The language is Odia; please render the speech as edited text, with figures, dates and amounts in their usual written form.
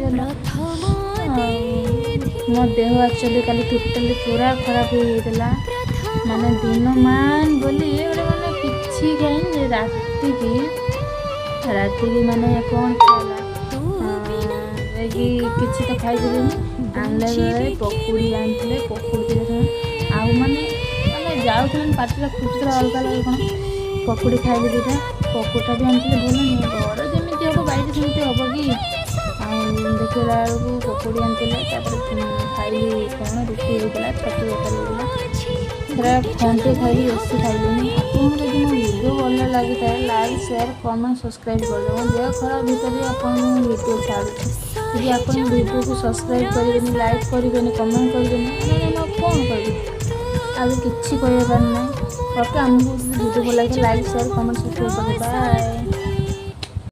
ହେଲା। ମୋ ଦେହ ଆକ୍ଚୁଆଲି କାଲି ଟୋଟାଲି ପୁରା ଖରାପ ହେଇଯାଇଥିଲା। ମାନେ ଦିନ ମାନ ବୋଲି ଗୋଟେ ମାନେ କିଛି ଖାଇନି ଯେ ରାତିକି ମାନେ କ'ଣ ହେଲା ଯାଇକି କିଛି ତ ଖାଇପାରିଲିନି। ଆଣିଲା ବେଳେ ପକୁଡ଼ି ଆଣିଥିଲେ, ପକୁଡ଼ି ଦେଲେ ଆଉ ମାନେ ଯାଉଥିଲା ପାଟିଟା ଖୁଚୁରା ଅଲଗା ଲାଗେ କ'ଣ। ପକୁଡ଼ି ଖାଇଲି ଦୁଇଟା, ପକୁଡ଼ିଟା ବି ଆଣିଥିଲେ ଭଲ ନୁହେଁ, ଘର ଯେମିତି ହେବ ବାଇରେ ସେମିତି ହେବ କି। ଆଉ ଦେଖିଲା ବେଳକୁ ପକୁଡ଼ି ଆଣିଥିଲେ, ତାପରେ ଖାଇଲି କ'ଣ ରୁଟି ହେଇଥିଲା, ଛତୁ ତରକାରୀ ହେଇଥିଲା, ସେଟା ଖଣ୍ଡେ ଖାଇଲି, ବେଶୀ ଖାଇଲିନି। ଆପଣଙ୍କୁ ଯଦି ମୋ ଭିଡ଼ିଓ ଭଲ ଲାଗିଥାଏ ଲାଇକ୍, ସେୟାର, କମେଣ୍ଟ, ସବସ୍କ୍ରାଇବ୍ କରିଦେବ। ମୋ ଦେହ ଖରାପ ଭିତରେ ଆପଣଙ୍କୁ ଭିଡ଼ିଓ ଛାଡ଼ୁଛି। ଯଦି ଆପଣ ଭିଡ଼ିଓକୁ ସବସ୍କ୍ରାଇବ୍ କରିବେନି, ଲାଇକ୍ କରିବେନି, କମେଣ୍ଟ କରିବେନି, ମାନେ ମୁଁ କ'ଣ କରିବି? ଆଉ କିଛି କହିବାର ନାହିଁ। ଓକେ, ଆମକୁ ଯଦି ଭିଡ଼ିଓ ଭଲ ଲାଗେ ଲାଇକ୍, ସେୟାର, କମେଣ୍ଟ, ସବସ୍କ୍ରାଇବ୍ କରିଦେବେ। ବାଏ।